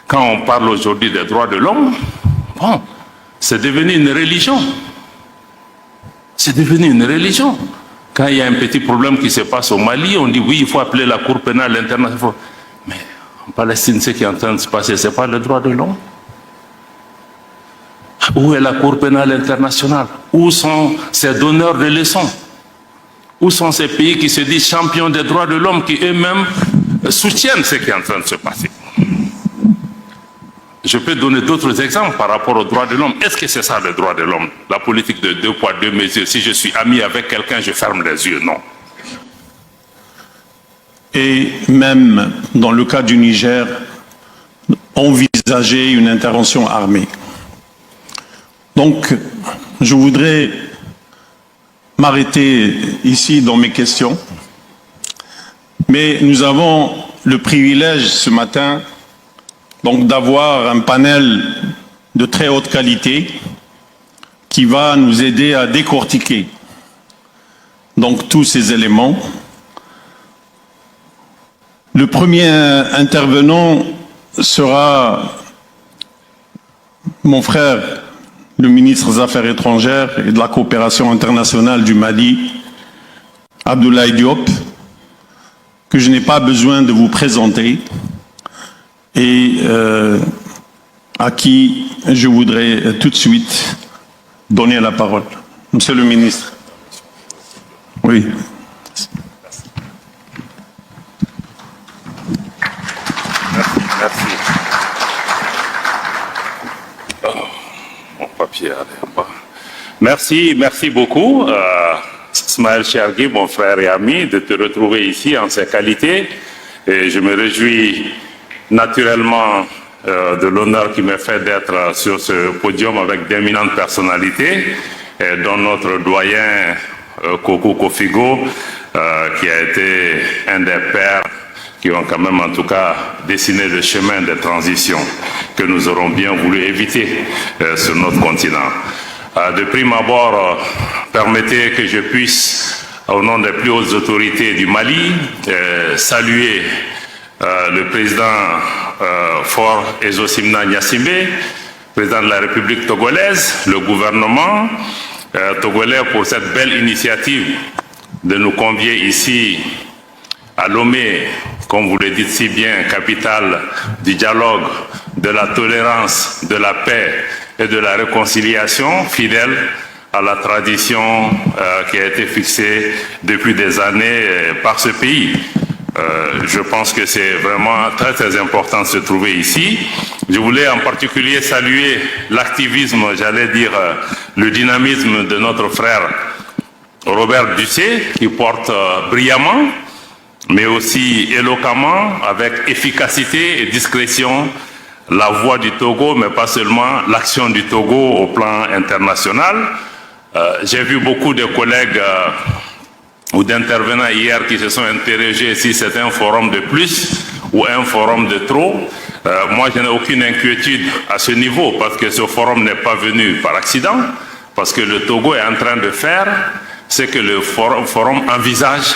Quand on parle aujourd'hui des droits de l'homme, bon, c'est devenu une religion. C'est devenu une religion. Quand il y a un petit problème qui se passe au Mali, on dit oui, il faut appeler la Cour pénale internationale. Mais en Palestine, ce qui est en train de se passer, ce n'est pas le droit de l'homme. Où est la Cour pénale internationale? Où sont ces donneurs de leçons? Où sont ces pays qui se disent champions des droits de l'homme, qui eux-mêmes soutiennent ce qui est en train de se passer? Je peux donner d'autres exemples par rapport aux droits de l'homme. Est-ce que c'est ça le droit de l'homme? La politique de 2 poids 2 mesures. Si je suis ami avec quelqu'un, je ferme les yeux. Non. Et même dans le cas du Niger, envisager une intervention armée. Donc, je voudrais m'arrêter ici dans mes questions. Mais nous avons le privilège ce matin donc d'avoir un panel de très haute qualité qui va nous aider à décortiquer donc tous ces éléments. Le premier intervenant sera mon frère, le ministre des Affaires étrangères et de la coopération internationale du Mali, Abdoulaye Diop, que je n'ai pas besoin de vous présenter et à qui je voudrais tout de suite donner la parole. Monsieur le ministre. Oui. Merci. Oh, mon papier, allez, en bas. Merci beaucoup, Ismaël Chergui, mon frère et ami, de te retrouver ici en ces qualités. Et je me réjouis naturellement de l'honneur qui m'est fait d'être sur ce podium avec d'éminentes personnalités, dont notre doyen Koko Kofigo, qui a été un des pères qui ont quand même en tout cas dessiné le chemin de transition que nous aurons bien voulu éviter sur notre continent. De prime abord, permettez que je puisse, au nom des plus hautes autorités du Mali, saluer le président Faure Ezosimna Gnassingbé, président de la République togolaise, le gouvernement togolais pour cette belle initiative de nous convier ici à Lomé, comme vous le dites si bien, capitale du dialogue, de la tolérance, de la paix et de la réconciliation, fidèle à la tradition qui a été fixée depuis des années par ce pays. Je pense que c'est vraiment très important de se trouver ici. Je voulais en particulier saluer l'activisme, j'allais dire le dynamisme de notre frère Robert Dussé, qui porte brillamment, mais aussi éloquemment, avec efficacité et discrétion, la voix du Togo, mais pas seulement l'action du Togo au plan international. J'ai vu beaucoup de collègues ou d'intervenants hier qui se sont interrogés si c'est un forum de plus ou un forum de trop. Moi, je n'ai aucune inquiétude à ce niveau, parce que ce forum n'est pas venu par accident, parce que le Togo est en train de faire ce que le forum envisage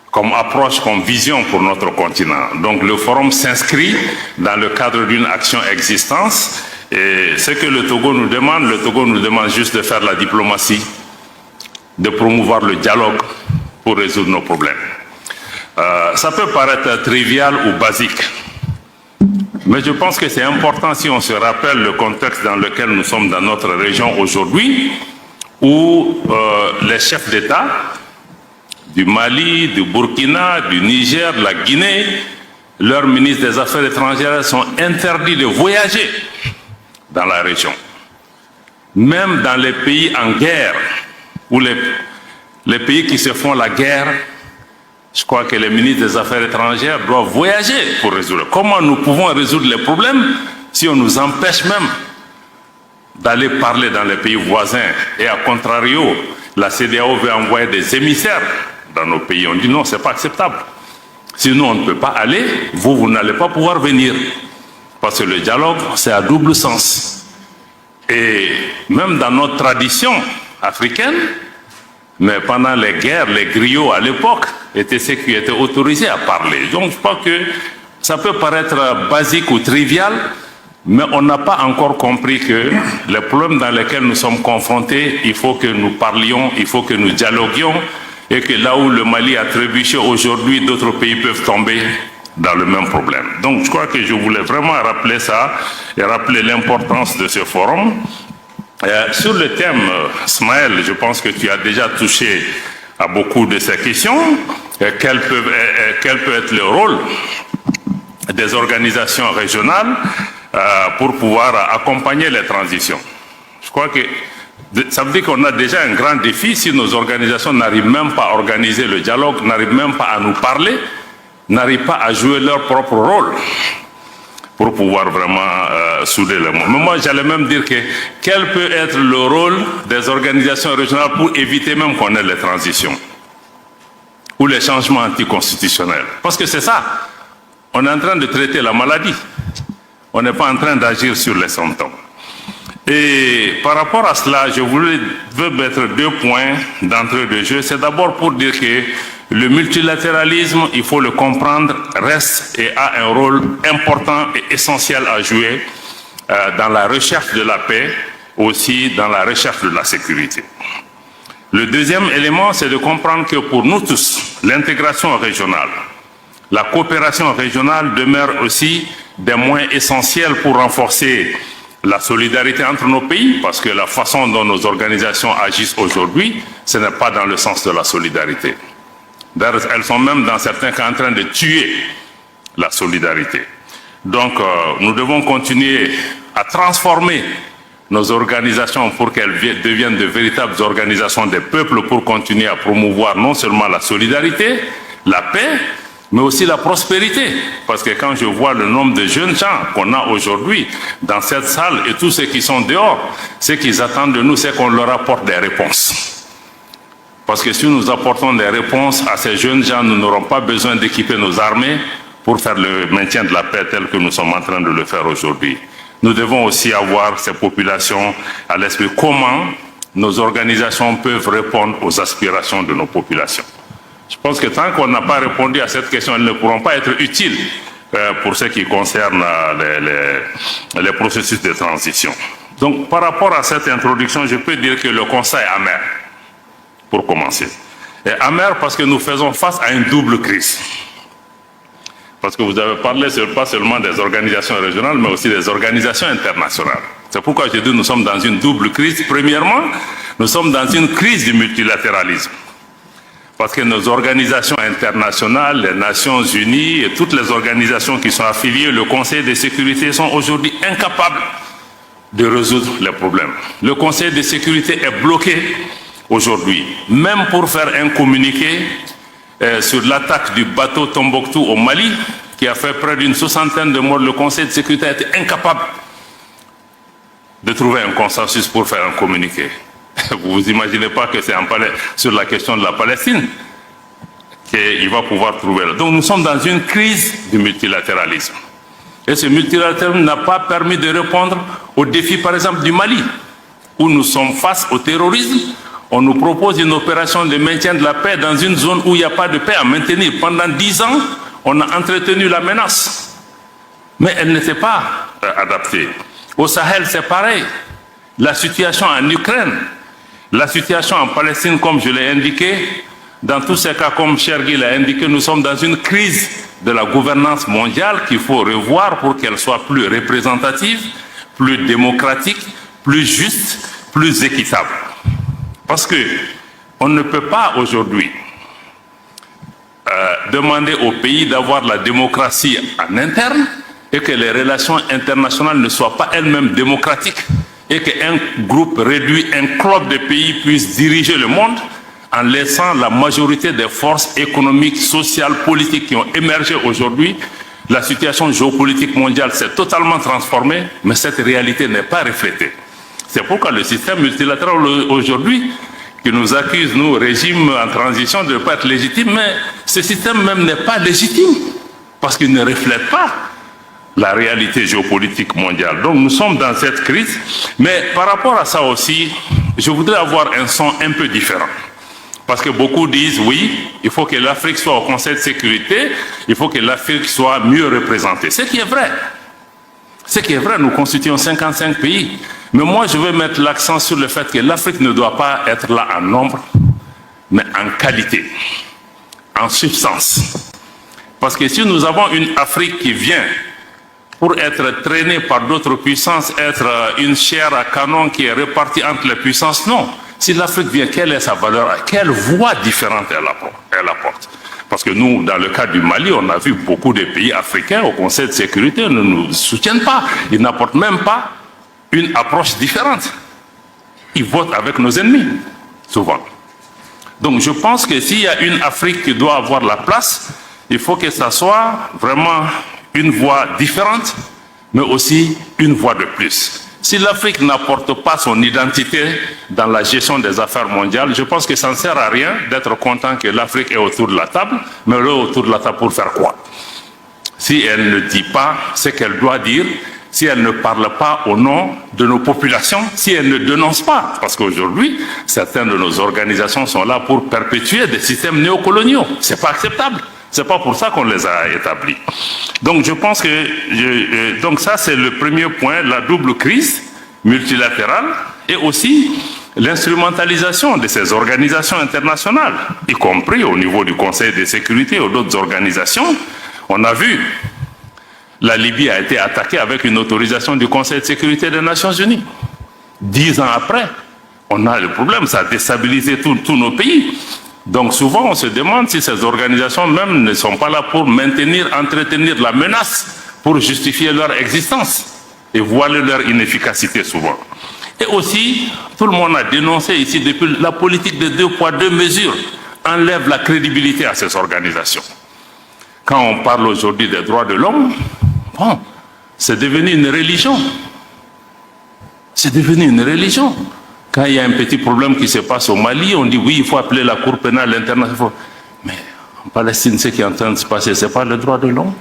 comme approche, comme vision pour notre continent. Donc le forum s'inscrit dans le cadre d'une action existence, et ce que le Togo nous demande juste de faire la diplomatie, de promouvoir le dialogue pour résoudre nos problèmes. Ça peut paraître trivial ou basique, mais je pense que c'est important si on se rappelle le contexte dans lequel nous sommes dans notre région aujourd'hui, où les chefs d'État du Mali, du Burkina, du Niger, de la Guinée, leurs ministres des Affaires étrangères sont interdits de voyager dans la région. Même dans les pays en guerre, ou les pays qui se font la guerre, je crois que les ministres des Affaires étrangères doivent voyager pour résoudre. Comment nous pouvons résoudre les problèmes si on nous empêche même d'aller parler dans les pays voisins? Et à contrario, la CEDEAO veut envoyer des émissaires dans nos pays. On dit non, ce n'est pas acceptable. Sinon, on ne peut pas aller, vous n'allez pas pouvoir venir. Parce que le dialogue, c'est à double sens. Et même dans notre tradition africaine, mais pendant les guerres, les griots à l'époque étaient ceux qui étaient autorisés à parler. Donc je crois que Ça peut paraître basique ou trivial, mais on n'a pas encore compris que les problèmes dans lesquels nous sommes confrontés, il faut que nous parlions, il faut que nous dialoguions, et que là où le Mali a trébuché aujourd'hui, d'autres pays peuvent tomber dans le même problème. Donc je crois que je voulais vraiment rappeler ça et rappeler l'importance de ce forum. Sur le thème, Smaël, je pense que tu as déjà touché à beaucoup de ces questions. Quel peut être le rôle des organisations régionales pour pouvoir accompagner les transitions? Je crois que ça veut dire qu'on a déjà un grand défi si nos organisations n'arrivent même pas à organiser le dialogue, n'arrivent même pas à nous parler, n'arrivent pas à jouer leur propre rôle pour pouvoir vraiment souder le monde. Mais moi, j'allais même dire que quel peut être le rôle des organisations régionales pour éviter même qu'on ait les transitions ou les changements anticonstitutionnels. Parce que c'est ça, on est en train de traiter la maladie, on n'est pas en train d'agir sur les symptômes. Et par rapport à cela, je veux mettre 2 points d'entrée de jeu. C'est d'abord pour dire que le multilatéralisme, il faut le comprendre, reste et a un rôle important et essentiel à jouer dans la recherche de la paix, aussi dans la recherche de la sécurité. Le deuxième élément, c'est de comprendre que pour nous tous, l'intégration régionale, la coopération régionale demeure aussi des moyens essentiels pour renforcer la solidarité entre nos pays, parce que la façon dont nos organisations agissent aujourd'hui, ce n'est pas dans le sens de la solidarité. D'ailleurs, elles sont même dans certains cas en train de tuer la solidarité. Donc, nous devons continuer à transformer nos organisations pour qu'elles deviennent de véritables organisations des peuples pour continuer à promouvoir non seulement la solidarité, la paix, mais aussi la prospérité. Parce que quand je vois le nombre de jeunes gens qu'on a aujourd'hui dans cette salle et tous ceux qui sont dehors, ce qu'ils attendent de nous, c'est qu'on leur apporte des réponses. Parce que si nous apportons des réponses à ces jeunes gens, nous n'aurons pas besoin d'équiper nos armées pour faire le maintien de la paix tel que nous sommes en train de le faire aujourd'hui. Nous devons aussi avoir ces populations à l'esprit. Comment nos organisations peuvent répondre aux aspirations de nos populations? Je pense que tant qu'on n'a pas répondu à cette question, elles ne pourront pas être utiles pour ce qui concerne les processus de transition. Donc, par rapport à cette introduction, je peux dire que le constat est amer, pour commencer. Et amer parce que nous faisons face à une double crise. Parce que vous avez parlé pas seulement des organisations régionales, mais aussi des organisations internationales. C'est pourquoi je dis que nous sommes dans une double crise. Premièrement, nous sommes dans une crise du multilatéralisme. Parce que nos organisations internationales, les Nations Unies et toutes les organisations qui sont affiliées, le Conseil de sécurité, sont aujourd'hui incapables de résoudre les problèmes. Le Conseil de sécurité est bloqué aujourd'hui, même pour faire un communiqué sur l'attaque du bateau Tombouctou au Mali, qui a fait près d'une 60aine de morts. Le Conseil de sécurité a été incapable de trouver un consensus pour faire un communiqué. Vous vous imaginez pas que c'est sur la question de la Palestine qu'il va pouvoir trouver. Donc nous sommes dans une crise du multilatéralisme. Et ce multilatéralisme n'a pas permis de répondre aux défis, par exemple, du Mali, où nous sommes face au terrorisme. On nous propose une opération de maintien de la paix dans une zone où il n'y a pas de paix à maintenir. Pendant 10 ans, on a entretenu la menace. Mais elle n'était pas adaptée. Au Sahel, c'est pareil. La situation en Ukraine, la situation en Palestine, comme je l'ai indiqué, dans tous ces cas, comme Chergui l'a indiqué, nous sommes dans une crise de la gouvernance mondiale qu'il faut revoir pour qu'elle soit plus représentative, plus démocratique, plus juste, plus équitable. Parce qu'on ne peut pas aujourd'hui demander au pays d'avoir la démocratie en interne et que les relations internationales ne soient pas elles-mêmes démocratiques et qu'un groupe réduit, un club de pays puisse diriger le monde en laissant la majorité des forces économiques, sociales, politiques qui ont émergé aujourd'hui. La situation géopolitique mondiale s'est totalement transformée, mais cette réalité n'est pas reflétée. C'est pourquoi le système multilatéral aujourd'hui, qui nous accuse, nous, régime en transition, de ne pas être légitime, mais ce système même n'est pas légitime, parce qu'il ne reflète pas la réalité géopolitique mondiale. Donc nous sommes dans cette crise, mais par rapport à ça aussi, je voudrais avoir un son un peu différent. Parce que beaucoup disent, oui, il faut que l'Afrique soit au Conseil de sécurité, il faut que l'Afrique soit mieux représentée. Ce qui est vrai. Ce qui est vrai, nous constituons 55 pays. Mais moi, je veux mettre l'accent sur le fait que l'Afrique ne doit pas être là en nombre, mais en qualité, en substance. Parce que si nous avons une Afrique qui vient pour être traînée par d'autres puissances, être une chair à canon qui est répartie entre les puissances, non. Si l'Afrique vient, quelle est sa valeur? Quelle voie différente elle apporte? Parce que nous, dans le cas du Mali, on a vu beaucoup de pays africains au Conseil de sécurité ne nous soutiennent pas. Ils n'apportent même pas une approche différente. Ils votent avec nos ennemis, souvent. Donc je pense que s'il y a une Afrique qui doit avoir la place, il faut que ça soit vraiment une voie différente, mais aussi une voie de plus. Si l'Afrique n'apporte pas son identité dans la gestion des affaires mondiales, je pense que ça ne sert à rien d'être content que l'Afrique est autour de la table, mais elle est autour de la table pour faire quoi? Si elle ne dit pas ce qu'elle doit dire, si elle ne parle pas au nom de nos populations, si elle ne dénonce pas, parce qu'aujourd'hui, certaines de nos organisations sont là pour perpétuer des systèmes néocoloniaux. Ce n'est pas acceptable. C'est pas pour ça qu'on les a établis. Donc je pense que donc ça c'est le premier point, la double crise multilatérale et aussi l'instrumentalisation de ces organisations internationales, y compris au niveau du Conseil de sécurité ou d'autres organisations. On a vu, la Libye a été attaquée avec une autorisation du Conseil de sécurité des Nations Unies. 10 ans après, on a le problème, ça a déstabilisé tous nos pays. Donc souvent, on se demande si ces organisations même ne sont pas là pour maintenir, entretenir la menace, pour justifier leur existence et voiler leur inefficacité souvent. Et aussi, tout le monde a dénoncé ici depuis la politique de 2 poids 2 mesures enlève la crédibilité à ces organisations. Quand on parle aujourd'hui des droits de l'homme, bon, c'est devenu une religion. C'est devenu une religion. Quand il y a un petit problème qui se passe au Mali, on dit oui, il faut appeler la Cour pénale internationale. Mais en Palestine, ce qui est en train de se passer, ce n'est pas le droit de l'homme.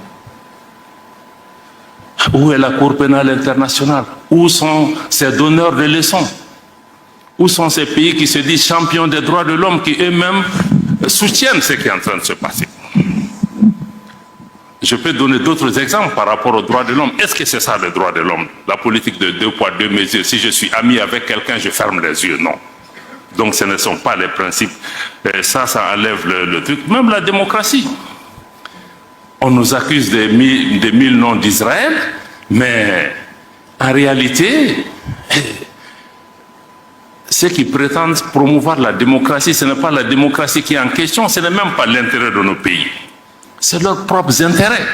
Où est la Cour pénale internationale? Où sont ces donneurs de leçons? Où sont ces pays qui se disent champions des droits de l'homme, qui eux-mêmes soutiennent ce qui est en train de se passer? Je peux donner d'autres exemples par rapport aux droits de l'homme. Est-ce que c'est ça le droit de l'homme? La politique de 2 poids 2 mesures. Si je suis ami avec quelqu'un, je ferme les yeux. Non. Donc ce ne sont pas les principes. Ça enlève le truc. Même la démocratie. On nous accuse des 1000 noms d'Israël, mais en réalité, ceux qui prétendent promouvoir la démocratie, ce n'est pas la démocratie qui est en question, ce n'est même pas l'intérêt de nos pays. C'est leurs propres intérêts.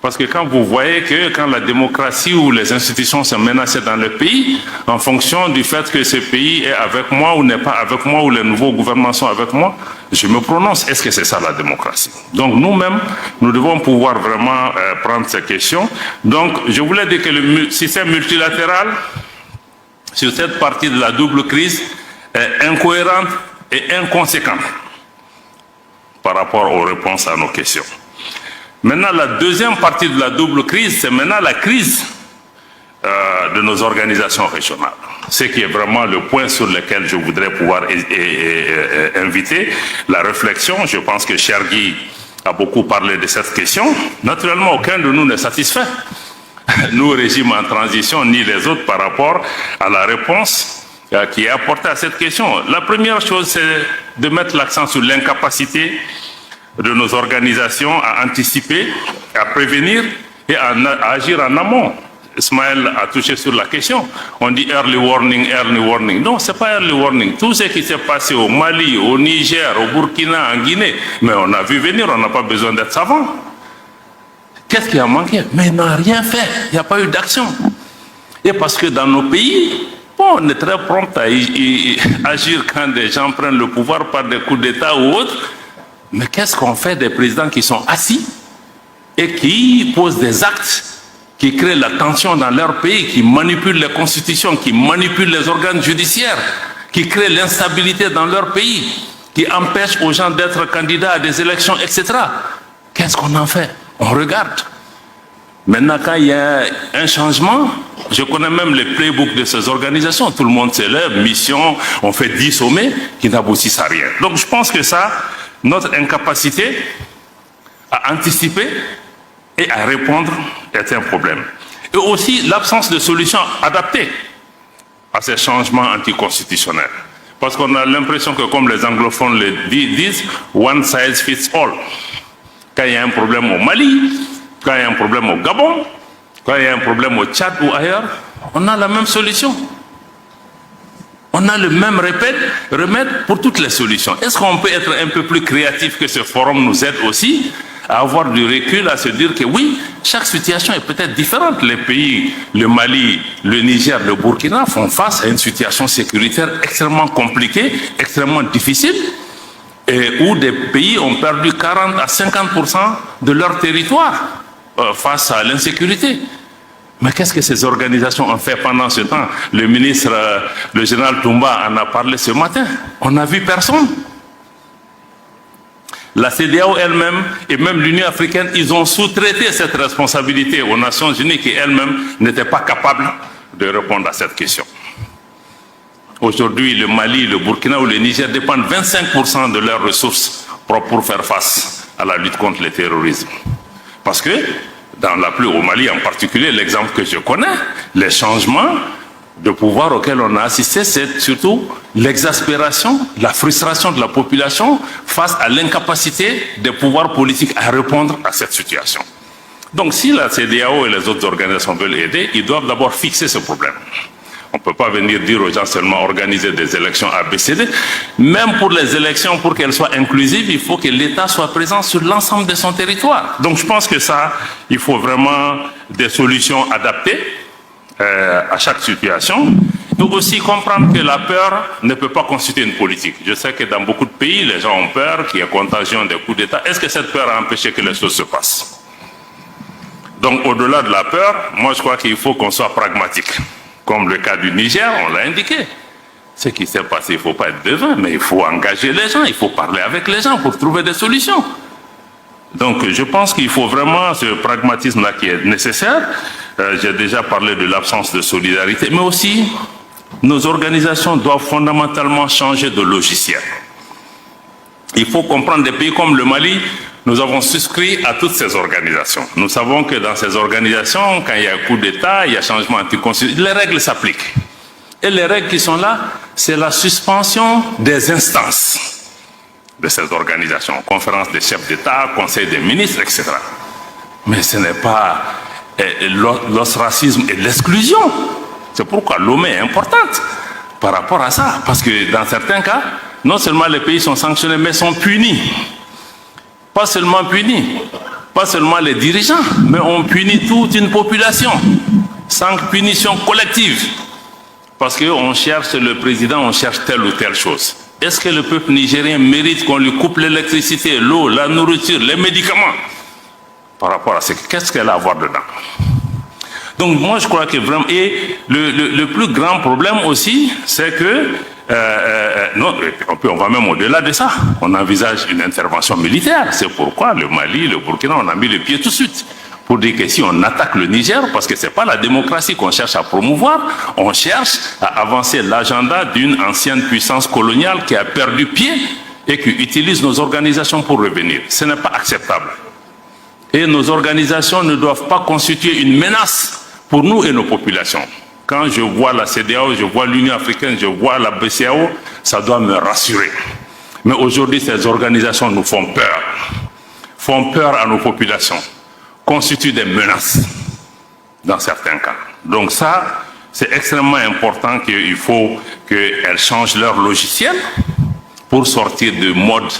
Parce que quand vous voyez que quand la démocratie ou les institutions sont menacées dans le pays, en fonction du fait que ce pays est avec moi ou n'est pas avec moi, ou les nouveaux gouvernements sont avec moi, je me prononce. Est-ce que c'est ça la démocratie? Donc nous-mêmes, nous devons pouvoir vraiment prendre ces questions. Donc je voulais dire que le système multilatéral, sur cette partie de la double crise, est incohérente et inconséquente par rapport aux réponses à nos questions. Maintenant, la deuxième partie de la double crise, c'est maintenant la crise de nos organisations régionales. Ce qui est vraiment le point sur lequel je voudrais pouvoir inviter la réflexion. Je pense que Chergui a beaucoup parlé de cette question. Naturellement, aucun de nous n'est satisfait. Nous, régime en transition, ni les autres, par rapport à la réponse qui est apportée à cette question. La première chose, c'est de mettre l'accent sur l'incapacité de nos organisations à anticiper, à prévenir et à agir en amont. Ismaël a touché sur la question. On dit early warning, early warning. Non, ce n'est pas early warning. Tout ce qui s'est passé au Mali, au Niger, au Burkina, en Guinée, mais on a vu venir, on n'a pas besoin d'être savant. Qu'est-ce qui a manqué? Mais il n'a rien fait. Il n'y a pas eu d'action. Et parce que dans nos pays, bon, on est très prompt à agir quand des gens prennent le pouvoir par des coups d'État ou autres. Mais qu'est-ce qu'on fait des présidents qui sont assis et qui posent des actes qui créent la tension dans leur pays, qui manipulent les constitutions, qui manipulent les organes judiciaires, qui créent l'instabilité dans leur pays, qui empêchent aux gens d'être candidats à des élections, etc. Qu'est-ce qu'on en fait? On regarde. Maintenant, quand il y a un changement, je connais même les playbooks de ces organisations. Tout le monde s'élève, mission, on fait 10 sommets qui n'aboutissent à rien. Donc je pense que ça, notre incapacité à anticiper et à répondre est un problème. Et aussi l'absence de solutions adaptées à ces changements anticonstitutionnels. Parce qu'on a l'impression que, comme les anglophones le disent, one size fits all. Quand il y a un problème au Mali, quand il y a un problème au Gabon, quand il y a un problème au Tchad ou ailleurs, on a la même solution. On a le même remède pour toutes les solutions. Est-ce qu'on peut être un peu plus créatif, que ce forum nous aide aussi à avoir du recul, à se dire que oui, chaque situation est peut-être différente. Les pays, le Mali, le Niger, le Burkina font face à une situation sécuritaire extrêmement compliquée, extrêmement difficile, et où des pays ont perdu 40 à 50% de leur territoire face à l'insécurité. Mais qu'est-ce que ces organisations ont fait pendant ce temps? Le ministre, le général Toumba en a parlé ce matin. On n'a vu personne. La CEDEAO elle-même et même l'Union africaine, ils ont sous-traité cette responsabilité aux Nations Unies qui elles-mêmes n'étaient pas capables de répondre à cette question. Aujourd'hui, le Mali, le Burkina ou le Niger dépendent 25% de leurs ressources propres pour faire face à la lutte contre le terrorisme. Parce que, au Mali en particulier, l'exemple que je connais, les changements de pouvoir auxquels on a assisté, c'est surtout l'exaspération, la frustration de la population face à l'incapacité des pouvoirs politiques à répondre à cette situation. Donc si la CEDEAO et les autres organisations veulent aider, ils doivent d'abord fixer ce problème. On ne peut pas venir dire aux gens seulement organiser des élections ABCD. Même pour les élections, pour qu'elles soient inclusives, il faut que l'État soit présent sur l'ensemble de son territoire. Donc je pense que ça, il faut vraiment des solutions adaptées à chaque situation. Il faut aussi comprendre que la peur ne peut pas constituer une politique. Je sais que dans beaucoup de pays, les gens ont peur, qu'il y a contagion des coups d'État. Est-ce que cette peur a empêché que les choses se passent? Donc au-delà de la peur, moi je crois qu'il faut qu'on soit pragmatique. Comme le cas du Niger, on l'a indiqué. Ce qui s'est passé, il ne faut pas être devin, mais il faut engager les gens, il faut parler avec les gens pour trouver des solutions. Donc je pense qu'il faut vraiment ce pragmatisme-là qui est nécessaire. J'ai déjà parlé de l'absence de solidarité, mais aussi nos organisations doivent fondamentalement changer de logiciel. Il faut comprendre des pays comme le Mali, nous avons souscrit à toutes ces organisations. Nous savons que dans ces organisations, quand il y a un coup d'État, il y a changement anticonstitutionnel, les règles s'appliquent. Et les règles qui sont là, c'est la suspension des instances de ces organisations, conférence des chefs d'État, conseil des ministres, etc. Mais ce n'est pas l'ostracisme et l'exclusion. C'est pourquoi l'OME est importante par rapport à ça. Parce que dans certains cas, non seulement les pays sont sanctionnés, mais sont punis. Pas seulement punis, pas seulement les dirigeants, mais on punit toute une population, sans punition collective. Parce qu'on cherche le président, on cherche telle ou telle chose. Est-ce que le peuple nigérien mérite qu'on lui coupe l'électricité, l'eau, la nourriture, les médicaments? Par rapport à ce qu'est-ce qu'elle a à voir dedans? Donc moi je crois que vraiment, et le plus grand problème aussi, c'est que non, on va même au-delà de ça. On envisage une intervention militaire. C'est pourquoi le Mali, le Burkina, on a mis le pied tout de suite. Pour dire que si on attaque le Niger, parce que ce n'est pas la démocratie qu'on cherche à promouvoir, on cherche à avancer l'agenda d'une ancienne puissance coloniale qui a perdu pied et qui utilise nos organisations pour revenir. Ce n'est pas acceptable. Et nos organisations ne doivent pas constituer une menace pour nous et nos populations. Quand je vois la CEDEAO, je vois l'Union africaine, je vois la BCEAO, ça doit me rassurer. Mais aujourd'hui, ces organisations nous font peur à nos populations, constituent des menaces dans certains cas. Donc ça, c'est extrêmement important qu'il faut qu'elles changent leur logiciel pour sortir du mode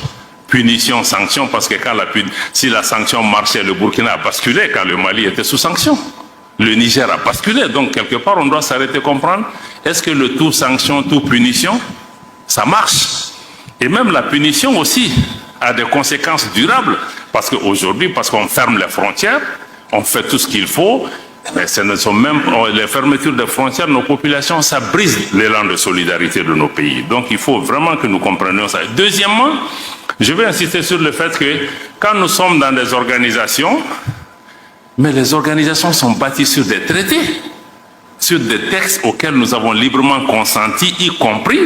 punition-sanction, parce que si la sanction marchait, le Burkina a basculé quand le Mali était sous sanction. Le Niger a basculé, donc quelque part on doit s'arrêter comprendre, est-ce que le tout sanction, tout punition, ça marche? Et même la punition aussi a des conséquences durables, parce qu'aujourd'hui, parce qu'on ferme les frontières, on fait tout ce qu'il faut, mais ce ne sont même les fermetures des frontières, nos populations, ça brise l'élan de solidarité de nos pays. Donc il faut vraiment que nous comprenions ça. Deuxièmement, je vais insister sur le fait que quand nous sommes dans des organisations, Mais les organisations sont bâties sur des traités, sur des textes auxquels nous avons librement consenti, y compris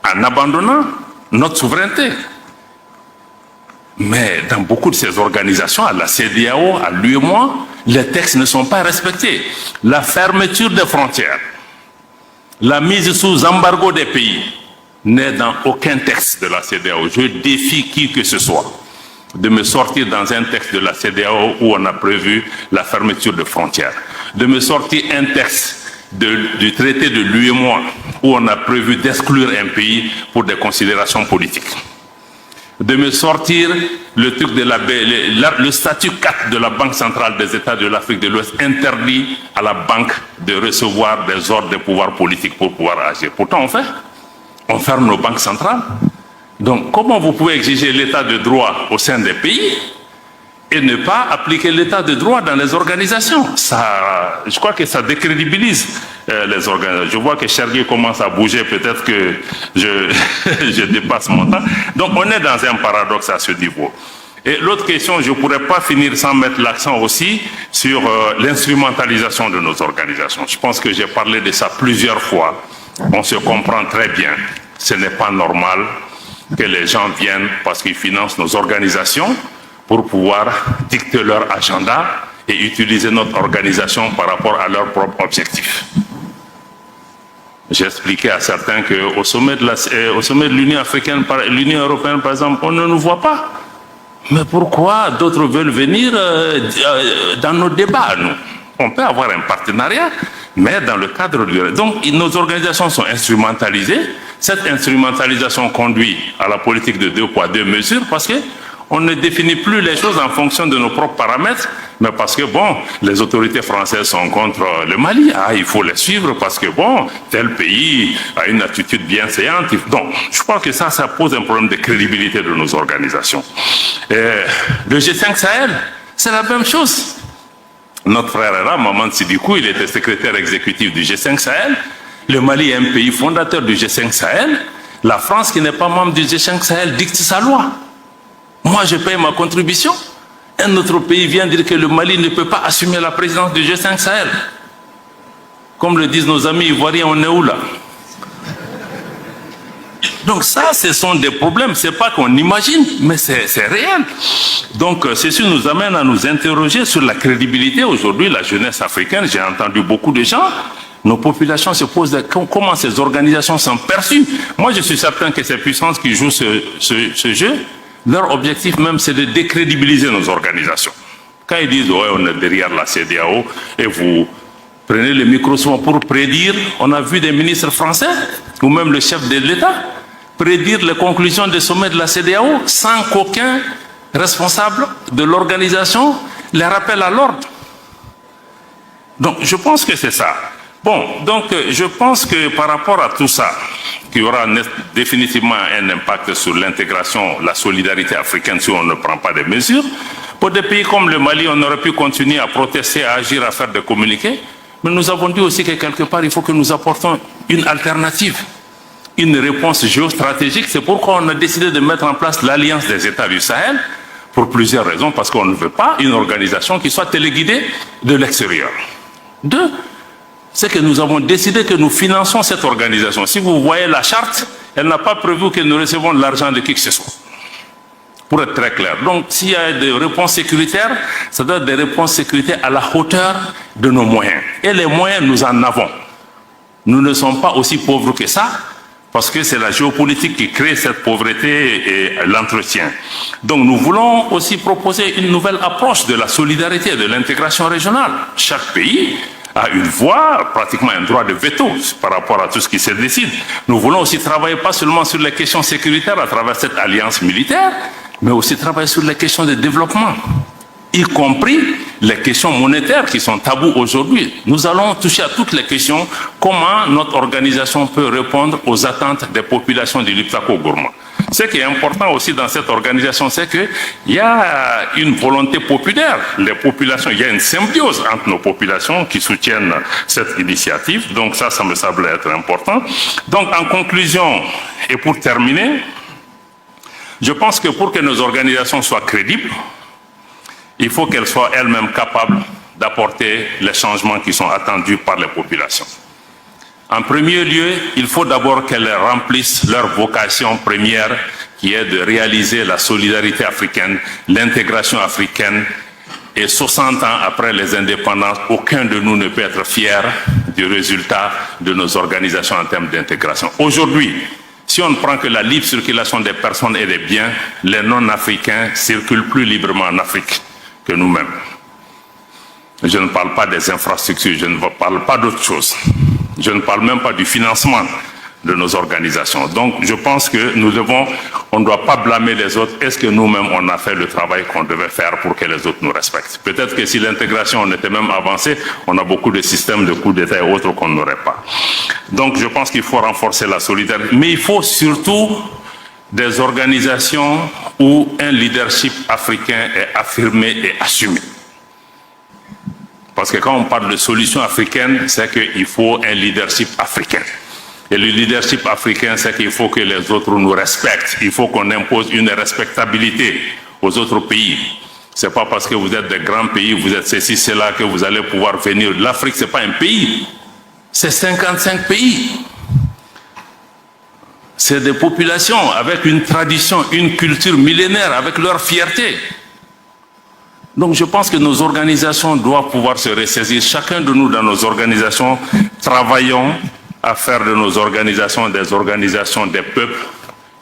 en abandonnant notre souveraineté. Mais dans beaucoup de ces organisations, à la CEDEAO, à l'UEMOA, les textes ne sont pas respectés. La fermeture des frontières, la mise sous embargo des pays n'est dans aucun texte de la CEDEAO. Je défie qui que ce soit de me sortir dans un texte de la CEDEAO où on a prévu la fermeture de frontières, de me sortir un texte du traité de l'UEMOA où on a prévu d'exclure un pays pour des considérations politiques, de me sortir le truc de le statut 4 de la Banque centrale des États de l'Afrique de l'Ouest interdit à la banque de recevoir des ordres de pouvoir politique pour pouvoir agir. Pourtant, on ferme nos banques centrales. Donc, comment vous pouvez exiger l'état de droit au sein des pays et ne pas appliquer l'état de droit dans les organisations? Je crois que ça décrédibilise les organisations. Je vois que Chergui commence à bouger, peut-être que je dépasse mon temps. Donc, on est dans un paradoxe à ce niveau. Et l'autre question, je ne pourrais pas finir sans mettre l'accent aussi sur l'instrumentalisation de nos organisations. Je pense que j'ai parlé de ça plusieurs fois. On se comprend très bien. Ce n'est pas normal que les gens viennent parce qu'ils financent nos organisations pour pouvoir dicter leur agenda et utiliser notre organisation par rapport à leurs propres objectifs. J'ai expliqué à certains qu'au sommet de l'Union africaine, l'Union européenne par exemple, on ne nous voit pas. Mais pourquoi d'autres veulent venir dans nos débats, nous? On peut avoir un partenariat, mais dans le cadre du... Donc, nos organisations sont instrumentalisées. Cette instrumentalisation conduit à la politique de 2 poids, 2 mesures, parce qu'on ne définit plus les choses en fonction de nos propres paramètres, mais parce que, bon, les autorités françaises sont contre le Mali. Ah, il faut les suivre parce que, bon, tel pays a une attitude bienséante. Donc, je crois que ça pose un problème de crédibilité de nos organisations. Le G5 Sahel, c'est la même chose. Notre frère Era, Maman Sidikou, il était secrétaire exécutif du G5 Sahel. Le Mali est un pays fondateur du G5 Sahel. La France, qui n'est pas membre du G5 Sahel, dicte sa loi. Moi, je paye ma contribution. Un autre pays vient dire que le Mali ne peut pas assumer la présidence du G5 Sahel. Comme le disent nos amis ivoiriens, on est où là? Donc ça, ce sont des problèmes, c'est pas qu'on imagine, mais c'est réel. Donc ceci nous amène à nous interroger sur la crédibilité. Aujourd'hui, la jeunesse africaine, j'ai entendu beaucoup de gens, nos populations se posent comment ces organisations sont perçues. Moi, je suis certain que ces puissances qui jouent ce jeu, leur objectif même, c'est de décrédibiliser nos organisations. Quand ils disent, ouais, on est derrière la CEDEAO, et vous prenez le micro souvent pour prédire, on a vu des ministres français, ou même le chef de l'État, prédire les conclusions des sommets de la CEDEAO sans qu'aucun responsable de l'organisation les rappelle à l'ordre. Donc, je pense que c'est ça. Bon, donc, je pense que par rapport à tout ça, qu'il y aura définitivement un impact sur l'intégration, la solidarité africaine si on ne prend pas des mesures. Pour des pays comme le Mali, on aurait pu continuer à protester, à agir, à faire des communiqués. Mais nous avons dit aussi que quelque part, il faut que nous apportons une alternative, une réponse géostratégique. C'est pourquoi on a décidé de mettre en place l'Alliance des États du Sahel, pour plusieurs raisons, parce qu'on ne veut pas une organisation qui soit téléguidée de l'extérieur. Deux, c'est que nous avons décidé que nous finançons cette organisation. Si vous voyez la charte, elle n'a pas prévu que nous recevons de l'argent de qui que ce soit. Pour être très clair. Donc, s'il y a des réponses sécuritaires, ça doit être des réponses sécuritaires à la hauteur de nos moyens. Et les moyens, nous en avons. Nous ne sommes pas aussi pauvres que ça, parce que c'est la géopolitique qui crée cette pauvreté et l'entretien. Donc, nous voulons aussi proposer une nouvelle approche de la solidarité et de l'intégration régionale. Chaque pays a une voix, pratiquement un droit de veto par rapport à tout ce qui se décide. Nous voulons aussi travailler pas seulement sur les questions sécuritaires à travers cette alliance militaire, mais aussi travailler sur les questions de développement, y compris les questions monétaires qui sont tabous aujourd'hui. Nous allons toucher à toutes les questions, comment notre organisation peut répondre aux attentes des populations du Liptako-Gourma. Ce qui est important aussi dans cette organisation, c'est qu'il y a une volonté populaire. Les populations, il y a une symbiose entre nos populations qui soutiennent cette initiative. Donc ça me semble être important. Donc en conclusion, et pour terminer, je pense que pour que nos organisations soient crédibles, il faut qu'elles soient elles-mêmes capables d'apporter les changements qui sont attendus par les populations. En premier lieu, il faut d'abord qu'elles remplissent leur vocation première, qui est de réaliser la solidarité africaine, l'intégration africaine. Et 60 ans après les indépendances, aucun de nous ne peut être fier du résultat de nos organisations en termes d'intégration. Aujourd'hui, si on ne prend que la libre circulation des personnes et des biens, les non-africains circulent plus librement en Afrique que nous-mêmes. Je ne parle pas des infrastructures, je ne parle pas d'autre chose. Je ne parle même pas du financement de nos organisations. Donc, je pense que on ne doit pas blâmer les autres. Est-ce que nous-mêmes, on a fait le travail qu'on devait faire pour que les autres nous respectent? Peut-être que si l'intégration était même avancée, on a beaucoup de systèmes de coups d'État et autres qu'on n'aurait pas. Donc, je pense qu'il faut renforcer la solidarité. Mais il faut surtout des organisations où un leadership africain est affirmé et assumé. Parce que quand on parle de solution africaine, c'est qu'il faut un leadership africain. Et le leadership africain, c'est qu'il faut que les autres nous respectent. Il faut qu'on impose une respectabilité aux autres pays. Ce n'est pas parce que vous êtes des grands pays, vous êtes ceci, cela, que vous allez pouvoir venir. L'Afrique, ce n'est pas un pays. C'est 55 pays. C'est des populations avec une tradition, une culture millénaire, avec leur fierté. Donc je pense que nos organisations doivent pouvoir se ressaisir. Chacun de nous dans nos organisations, travaillons à faire de nos organisations des peuples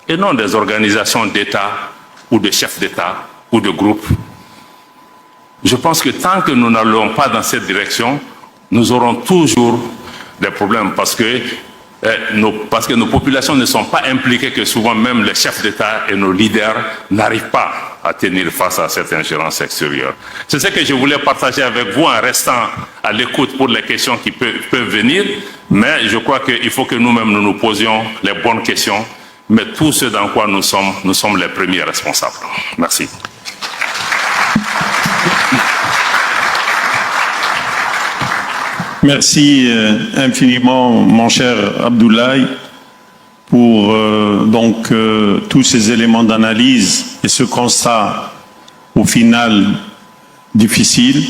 et non des organisations d'État ou de chefs d'État ou de groupes. Je pense que tant que nous n'allons pas dans cette direction, nous aurons toujours des problèmes parce que nos populations ne sont pas impliquées, que souvent même les chefs d'État et nos leaders n'arrivent pas à tenir face à cette ingérence extérieure. C'est ce que je voulais partager avec vous en restant à l'écoute pour les questions qui peuvent venir, mais je crois qu'il faut que nous-mêmes nous posions les bonnes questions, mais tout ce dans quoi nous sommes les premiers responsables. Merci. Merci infiniment, mon cher Abdoulaye, pour tous ces éléments d'analyse et ce constat, au final, difficile.